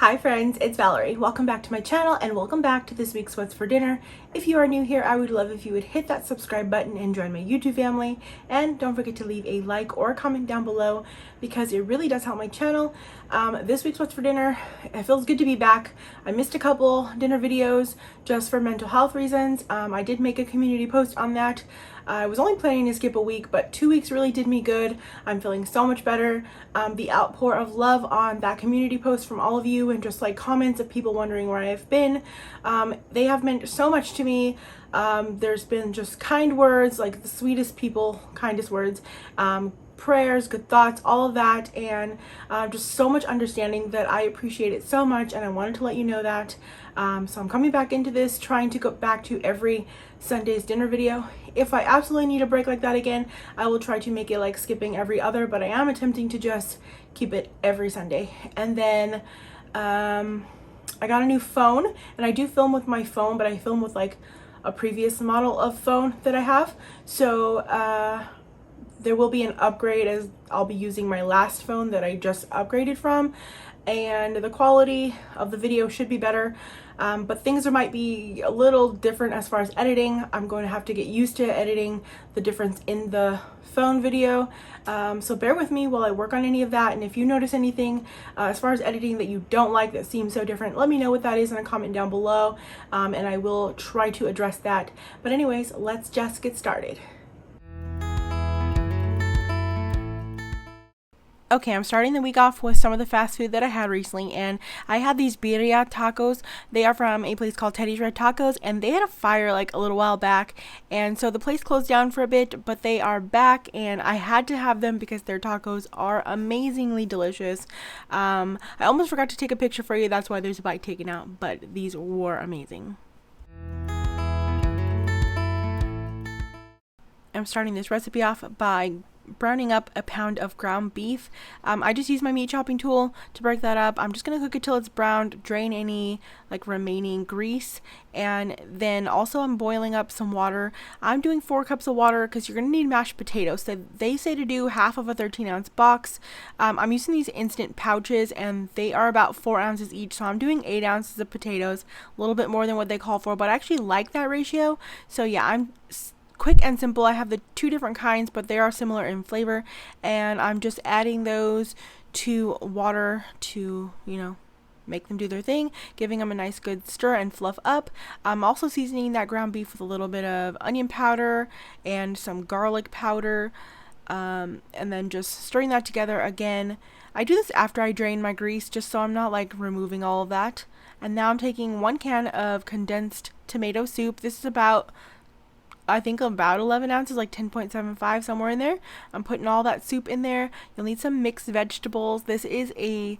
Hi friends, it's Valerie. Welcome back to my channel and welcome back to this week's What's for Dinner. If you are new here, I would love if you would hit that subscribe button and join my YouTube family. And don't forget to leave a like or a comment down below because it really does help my channel. This week's What's for Dinner, it feels good to be back. I missed a couple dinner videos just for mental health reasons. I did make a community post on that. I was only planning to skip a week, but 2 weeks really did me good. I'm feeling so much better. The outpour of love on that community post from all of you and just like comments of people wondering where I've been, they have meant so much to me. There's been just kind words, like the sweetest people, kindest words, prayers, good thoughts, all of that, and just so much understanding that I appreciate it so much, and I wanted to let you know that. So I'm coming back into this, trying to go back to every Sunday's dinner video. If I absolutely need a break like that again, I will try to make it like skipping every other, but I am attempting to just keep it every Sunday. And then I got a new phone, and I do film with my phone, but I film with like a previous model of phone that I have. So there will be an upgrade as I'll be using my last phone that I just upgraded from, and the quality of the video should be better, but things might be a little different as far as editing. I'm going to have to get used to editing the difference in the phone video, so bear with me while I work on any of that. And if you notice anything as far as editing that you don't like that seems so different, let me know what that is in a comment down below, and I will try to address that. But anyways, let's just get started. Okay, I'm starting the week off with some of the fast food that I had recently, and I had these Birria Tacos. They are from a place called Teddy's Red Tacos, and they had a fire like a little while back, and so the place closed down for a bit, but they are back, and I had to have them because their tacos are amazingly delicious. I almost forgot to take a picture for you, that's why there's a bite taken out, but these were amazing. I'm starting this recipe off by browning up a pound of ground beef. I just use my meat chopping tool to break that up. I'm just gonna cook it till it's browned, drain any like remaining grease, and then also I'm boiling up some water. I'm doing 4 cups of water because you're gonna need mashed potatoes. So they say to do half of a 13-ounce box. I'm using these instant pouches, and they are about 4 ounces each, so I'm doing 8 ounces of potatoes, a little bit more than what they call for, but I actually like that ratio. So yeah, I'm quick and simple. I have the 2 different kinds, but they are similar in flavor, and I'm just adding those to water to, make them do their thing, giving them a nice good stir and fluff up. I'm also seasoning that ground beef with a little bit of onion powder and some garlic powder, and then just stirring that together again. I do this after I drain my grease, just so I'm not like removing all of that. And now I'm taking 1 can of condensed tomato soup. This is about 11 ounces, like 10.75, somewhere in there. I'm putting all that soup in there. You'll need some mixed vegetables. This is a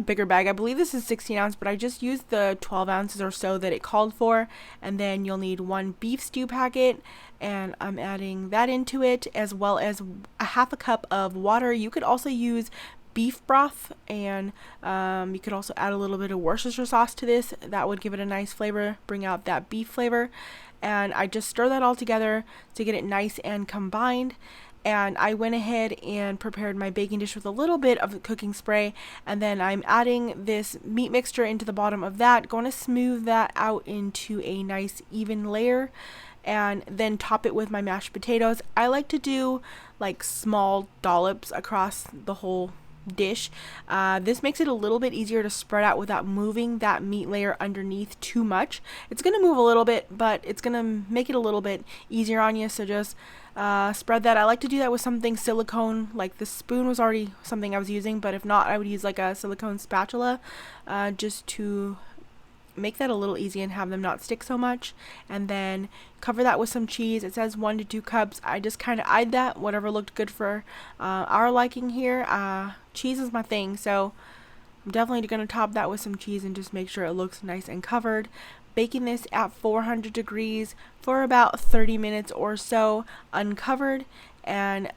bigger bag. I believe this is 16 ounce, but I just used the 12 ounces or so that it called for. And then you'll need 1 beef stew packet, and I'm adding that into it, as well as a half a cup of water. You could also use beef broth, and you could also add a little bit of Worcestershire sauce to this. That would give it a nice flavor, bring out that beef flavor. And I just stir that all together to get it nice and combined. And I went ahead and prepared my baking dish with a little bit of cooking spray, and then I'm adding this meat mixture into the bottom of that, going to smooth that out into a nice even layer, and then top it with my mashed potatoes. I like to do like small dollops across the whole dish. This makes it a little bit easier to spread out without moving that meat layer underneath too much. It's going to move a little bit, but it's going to make it a little bit easier on you, so just spread that. I like to do that with something silicone, like the spoon was already something I was using, but if not, I would use like a silicone spatula, just to make that a little easy and have them not stick so much. And then cover that with some cheese. It says 1 to 2 cups. I just kind of eyed that, whatever looked good for our liking here. Cheese is my thing, so I'm definitely going to top that with some cheese and just make sure it looks nice and covered. Baking this at 400 degrees for about 30 minutes or so uncovered, and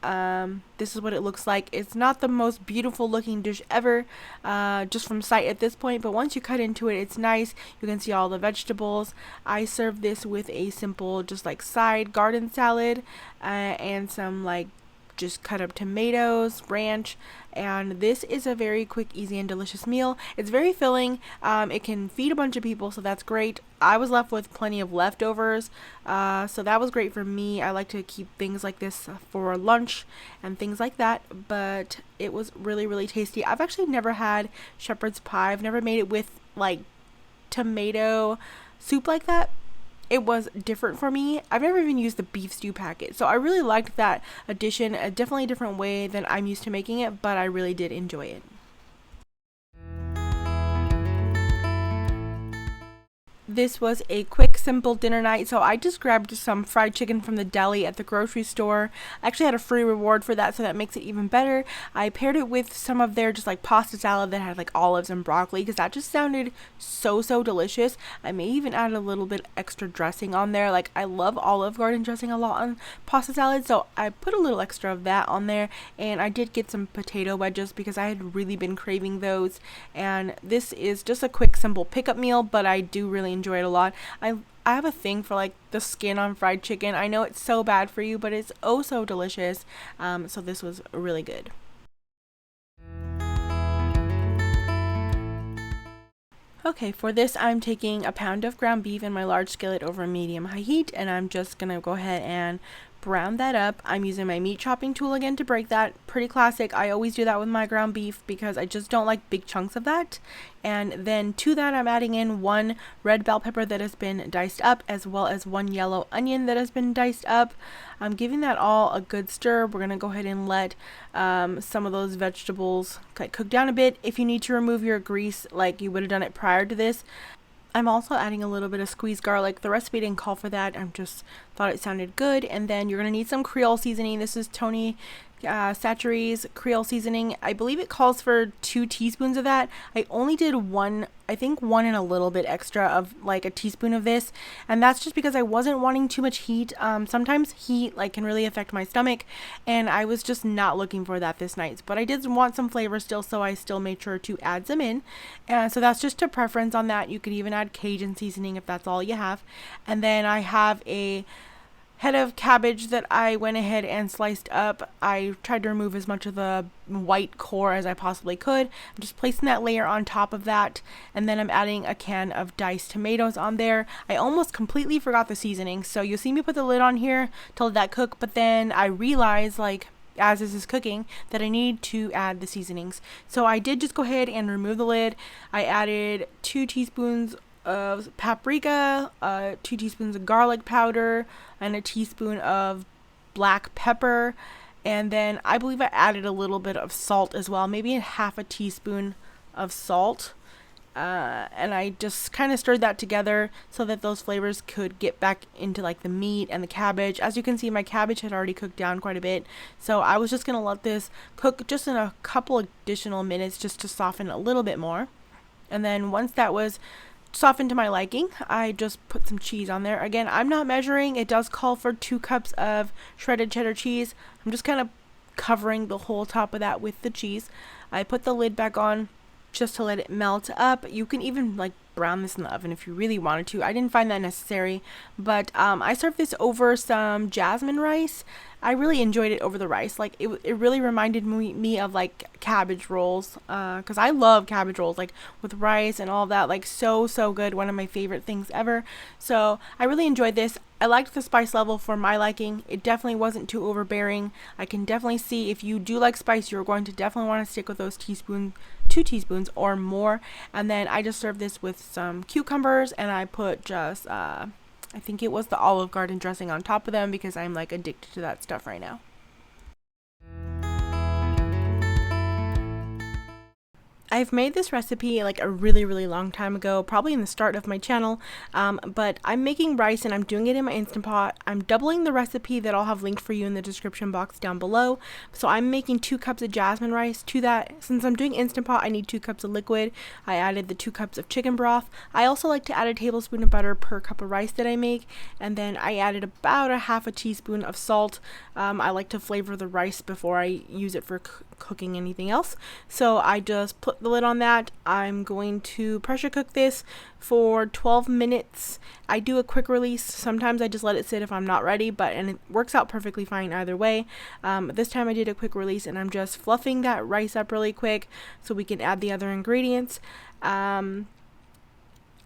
this is what it looks like. It's not the most beautiful looking dish ever, just from sight at this point, but once you cut into it, it's nice. You can see all the vegetables. I serve this with a simple just like side garden salad, and some like just cut up tomatoes, ranch, and this is a very quick, easy, and delicious meal. It's very filling. It can feed a bunch of people, so that's great. I was left with plenty of leftovers, so that was great for me. I like to keep things like this for lunch and things like that, but it was really, really tasty. I've actually never had shepherd's pie. I've never made it with like tomato soup like that. It was different for me. I've never even used the beef stew packet, so I really liked that addition. A definitely different way than I'm used to making it, but I really did enjoy it. This was a quick, simple dinner night, so I just grabbed some fried chicken from the deli at the grocery store. I actually had a free reward for that, so that makes it even better. I paired it with some of their just like pasta salad that had like olives and broccoli, because that just sounded so delicious. I may even add a little bit extra dressing on there. Like, I love Olive Garden dressing a lot on pasta salad, so I put a little extra of that on there. And I did get some potato wedges because I had really been craving those. And this is just a quick, simple pickup meal, but I do really enjoy it a lot. I have a thing for like the skin on fried chicken. I know it's so bad for you, but it's oh so delicious. So this was really good. Okay, for this I'm taking a pound of ground beef in my large skillet over medium-high heat, and I'm just gonna go ahead and brown that up. I'm using my meat chopping tool again to break that. Pretty classic. I always do that with my ground beef because I just don't like big chunks of that. And then to that I'm adding in 1 red bell pepper that has been diced up, as well as 1 yellow onion that has been diced up. I'm giving that all a good stir. We're gonna go ahead and let some of those vegetables cook down a bit. If you need to remove your grease like you would have done it prior to this, I'm also adding a little bit of squeezed garlic. The recipe didn't call for that. I just thought it sounded good. And then you're going to need some Creole seasoning. This is Tony Chachere's Creole seasoning. I believe it calls for 2 teaspoons of that. I only did 1, I think 1 and a little bit extra of like a teaspoon of this. And that's just because I wasn't wanting too much heat. Sometimes heat like can really affect my stomach, and I was just not looking for that this night. But I did want some flavor still, so I still made sure to add some in. And so that's just a preference on that. You could even add Cajun seasoning if that's all you have. And then I have a head of cabbage that I went ahead and sliced up. I tried to remove as much of the white core as I possibly could. I'm just placing that layer on top of that, and then I'm adding a can of diced tomatoes on there. I almost completely forgot the seasoning, so you'll see me put the lid on here to let that cook, but then I realized, like, as this is cooking, that I need to add the seasonings. So I did just go ahead and remove the lid. I added 2 teaspoons of paprika, 2 teaspoons of garlic powder, and a teaspoon of black pepper. And then I believe I added a little bit of salt as well, maybe half a teaspoon of salt. And I just kind of stirred that together so that those flavors could get back into like the meat and the cabbage. As you can see, my cabbage had already cooked down quite a bit, so I was just going to let this cook just in a couple additional minutes just to soften a little bit more. And then once that was softened to my liking, I just put some cheese on there. Again, I'm not measuring. It does call for 2 cups of shredded cheddar cheese. I'm just kind of covering the whole top of that with the cheese. I put the lid back on just to let it melt up. You can even like brown this in the oven if you really wanted to. I didn't find that necessary, but I served this over some jasmine rice. I really enjoyed it over the rice. Like it really reminded me of like cabbage rolls, because I love cabbage rolls, like with rice and all that. Like so good. One of my favorite things ever. So I really enjoyed this. I liked the spice level for my liking. It definitely wasn't too overbearing. I can definitely see if you do like spice, you're going to definitely want to stick with those 2 teaspoons or more. And then I just served this with some cucumbers, and I put just I think it was the Olive Garden dressing on top of them because I'm like addicted to that stuff right now. I've made this recipe like a really long time ago, probably in the start of my channel, but I'm making rice and I'm doing it in my Instant Pot. I'm doubling the recipe that I'll have linked for you in the description box down below. So I'm making 2 cups of jasmine rice. To that, since I'm doing Instant Pot, I need 2 cups of liquid. I added the 2 cups of chicken broth. I also like to add a tablespoon of butter per cup of rice that I make, and then I added about a half a teaspoon of salt. I like to flavor the rice before I use it for cooking anything else. So I just put the lid on that. I'm going to pressure cook this for 12 minutes. I do a quick release. Sometimes I just let it sit if I'm not ready, and it works out perfectly fine either way. This time I did a quick release, and I'm just fluffing that rice up really quick so we can add the other ingredients.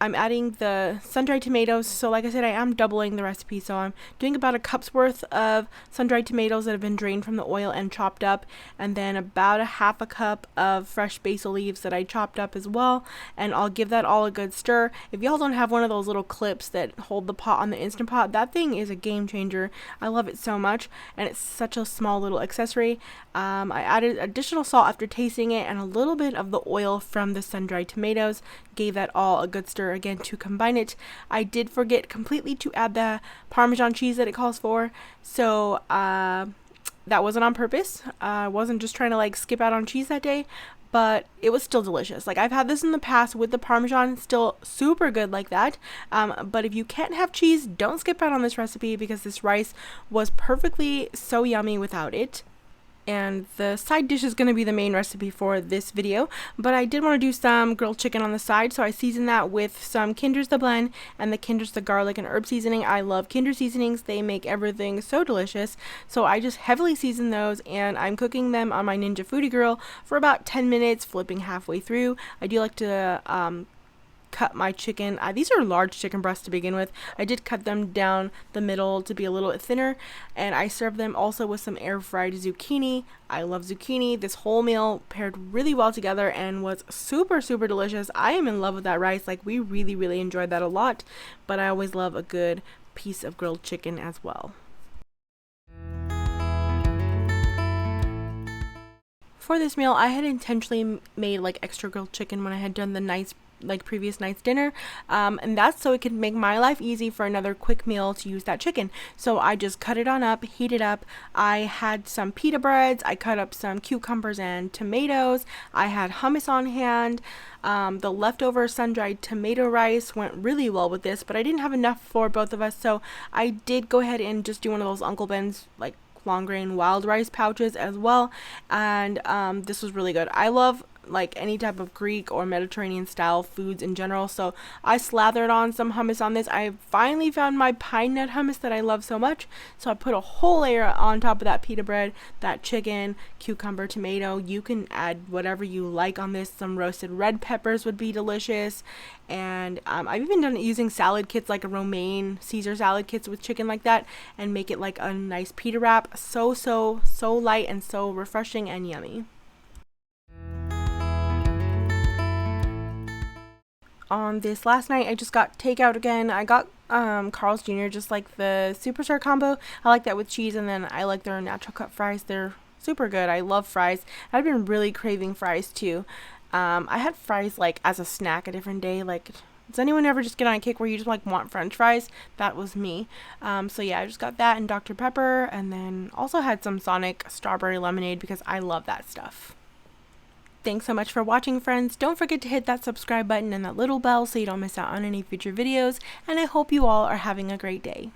I'm adding the sun-dried tomatoes. So like I said, I am doubling the recipe. So I'm doing about a cup's worth of sun-dried tomatoes that have been drained from the oil and chopped up, and then about a half a cup of fresh basil leaves that I chopped up as well. And I'll give that all a good stir. If y'all don't have one of those little clips that hold the pot on the Instant Pot, that thing is a game changer. I love it so much, and it's such a small little accessory. I added additional salt after tasting it, and a little bit of the oil from the sun-dried tomatoes. Gave that all a good stir again to combine it. I did forget completely to add the Parmesan cheese that it calls for, so that wasn't on purpose. I wasn't just trying to like skip out on cheese that day, but it was still delicious. Like, I've had this in the past with the Parmesan, still super good like that. But if you can't have cheese, don't skip out on this recipe, because this rice was perfectly so yummy without it. And the side dish is going to be the main recipe for this video, but I did want to do some grilled chicken on the side, so I seasoned that with some Kinder's the blend and the Kinder's the garlic and herb seasoning. I love Kinder seasonings. They make everything so delicious, so I just heavily season those, and I'm cooking them on my Ninja Foodie Grill for about 10 minutes, flipping halfway through. I do like to cut my chicken. These are large chicken breasts to begin with. I did cut them down the middle to be a little bit thinner, and I served them also with some air fried zucchini. I love zucchini. This whole meal paired really well together and was super delicious. I am in love with that rice. Like, we really enjoyed that a lot, but I always love a good piece of grilled chicken as well. For this meal, I had intentionally made like extra grilled chicken when I had done the previous night's dinner, and that's so it could make my life easy for another quick meal to use that chicken. So I just cut it on up, heat it up. I had some pita breads, I cut up some cucumbers and tomatoes, I had hummus on hand. The leftover sun-dried tomato rice went really well with this, but I didn't have enough for both of us, so I did go ahead and just do one of those Uncle Ben's like long grain wild rice pouches as well, and this was really good. I love like any type of Greek or Mediterranean style foods in general, so I slathered on some hummus on this. I finally found my pine nut hummus that I love so much, so I put a whole layer on top of that pita bread, that chicken, cucumber, tomato. You can add whatever you like on this. Some roasted red peppers would be delicious, and I've even done it using salad kits, like a romaine Caesar salad kits with chicken like that, and make it like a nice pita wrap. So light and so refreshing and yummy. On this last night, I just got takeout again. I got Carl's Jr., just like the Superstar combo. I like that with cheese, and then I like their natural cut fries. They're super good. I love fries. I've been really craving fries too. I had fries like as a snack a different day. Like, does anyone ever just get on a kick where you just like want French fries? That was me. So yeah, I just got that and Dr. Pepper, and then also had some Sonic strawberry lemonade because I love that stuff. Thanks so much for watching, friends. Don't forget to hit that subscribe button and that little bell so you don't miss out on any future videos, and I hope you all are having a great day.